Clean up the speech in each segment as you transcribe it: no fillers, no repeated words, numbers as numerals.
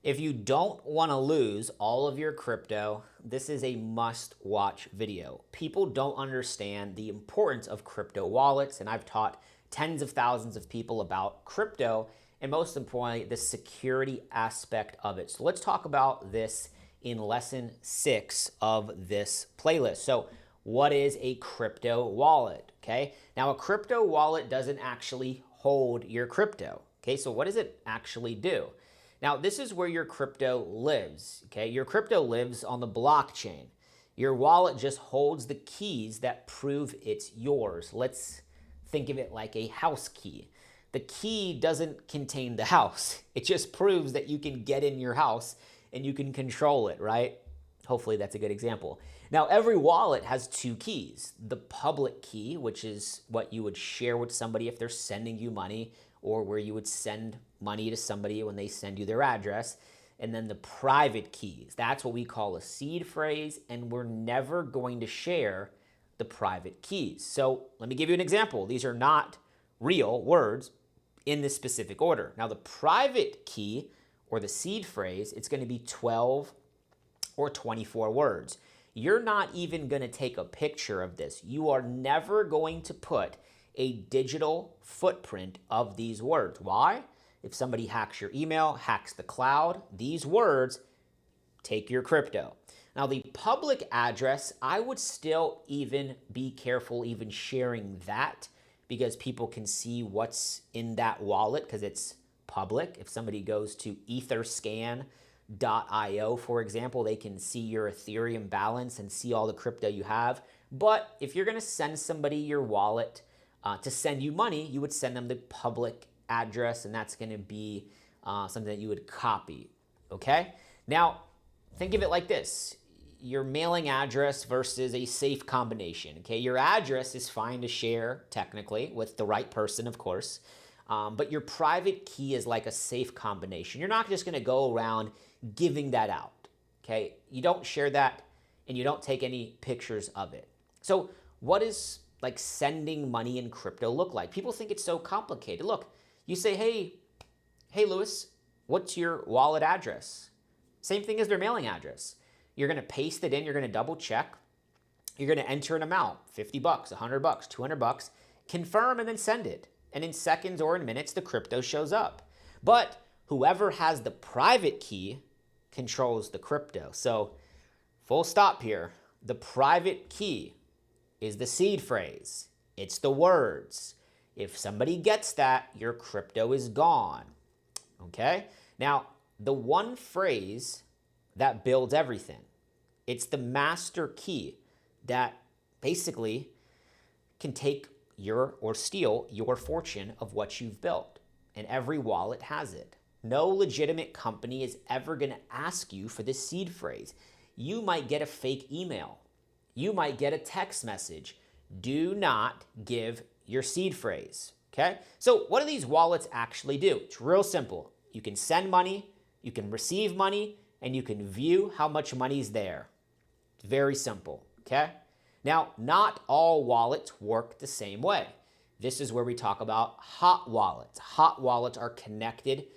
If you don't want to lose all of your crypto, this is a must-watch video. People don't understand the importance of crypto wallets, and I've taught tens of thousands of people about crypto, and most importantly, the security aspect of it. So let's talk about this in lesson 6 of this playlist. So what is a crypto wallet? Okay, now a crypto wallet doesn't actually hold your crypto. Okay, so what does it actually do? Now, this is where your crypto lives, okay? Your crypto lives on the blockchain. Your wallet just holds the keys that prove it's yours. Let's think of it like a house key. The key doesn't contain the house. It just proves that you can get in your house and you can control it, right? Hopefully that's a good example. Now, every wallet has 2 keys. The public key, which is what you would share with somebody if they're sending you money, or where you would send money to somebody when they send you their address. And then the private keys. That's what we call a seed phrase, and we're never going to share the private keys. So let me give you an example. These are not real words in this specific order. Now, the private key, or the seed phrase, it's going to be 12 or 24 words. You're not even going to take a picture of this. You are never going to put a digital footprint of these words. Why? If somebody hacks your email, hacks the cloud, these words take your crypto. Now, the public address, I would still even be careful even sharing that, because people can see what's in that wallet because it's public. If somebody goes to etherscan.io, for example, they can see your Ethereum balance and see all the crypto you have. But if you're going to send somebody your wallet to send you money, you would send them the public address, and that's going to be something that you would copy, okay? Now, think of it like this. Your mailing address versus a safe combination, okay? Your address is fine to share, technically, with the right person, of course, but your private key is like a safe combination. You're not just going to go around giving that out, okay? You don't share that, and you don't take any pictures of it. So what is like sending money in crypto look like? People think it's so complicated. Look, you say, hey, Lewis, what's your wallet address? Same thing as their mailing address. You're going to paste it in. You're going to double check. You're going to enter an amount, $50, $100, $200, confirm, and then send it. And in seconds or in minutes, the crypto shows up. But whoever has the private key controls the crypto. So full stop here. The private key is the seed phrase. It's the words. If somebody gets that, your crypto is gone. Okay? Now, the one phrase that builds everything, it's the master key that basically can take your or steal your fortune of what you've built. And every wallet has it. No legitimate company is ever going to ask you for this seed phrase. You might get a fake email. You might get a text message. Do not give your seed phrase, okay? So what do these wallets actually do? It's real simple. You can send money, you can receive money, and you can view how much money's there. It's very simple, okay? Now, not all wallets work the same way. This is where we talk about hot wallets. Hot wallets are connected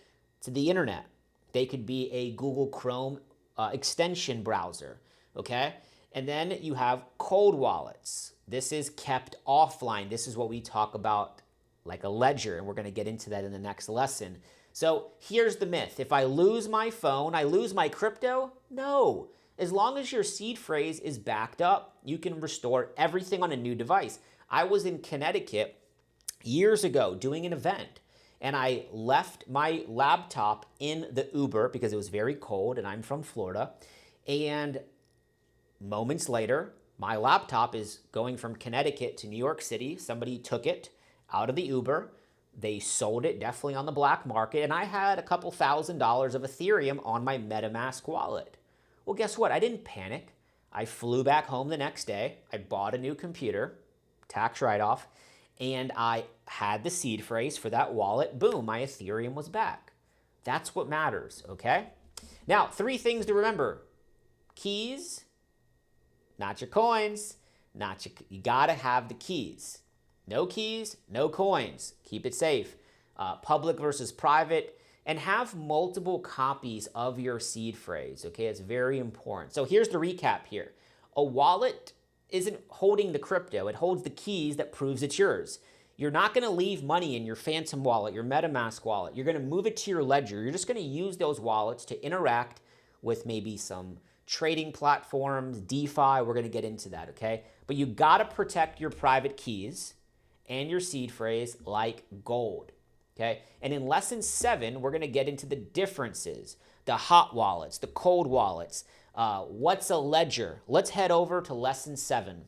to the internet. They could be a Google Chrome extension browser, okay? And then you have cold wallets. This is kept offline. This is what we talk about like a ledger, and we're going to get into that in the next lesson. So here's the myth. If I lose my phone, I lose my crypto? No. As long as your seed phrase is backed up, you can restore everything on a new device. I was in Connecticut years ago doing an event, and I left my laptop in the Uber because it was very cold, and I'm from Florida, and moments later, my laptop is going from Connecticut to New York City. Somebody took it out of the Uber. They sold it definitely on the black market, and I had a couple $1,000s of Ethereum on my MetaMask wallet. Well, guess what? I didn't panic. I flew back home the next day. I bought a new computer, tax write-off, and I had the seed phrase for that wallet. Boom, my Ethereum was back. That's what matters, okay? Now, 3 things to remember. Keys, not your coins, you gotta have the keys. No keys, no coins. Keep it safe. Public versus private. and have multiple copies of your seed phrase, okay? It's very important. So here's the recap here. A wallet isn't holding the crypto. It holds the keys that proves it's yours. You're not going to leave money in your Phantom wallet, your MetaMask wallet. You're going to move it to your ledger. You're just going to use those wallets to interact with maybe some trading platforms, DeFi. We're going to get into that, okay? But you got to protect your private keys and your seed phrase like gold, okay? And in lesson 7, we're going to get into the differences, the hot wallets, the cold wallets, what's a ledger. Let's head over to lesson 7.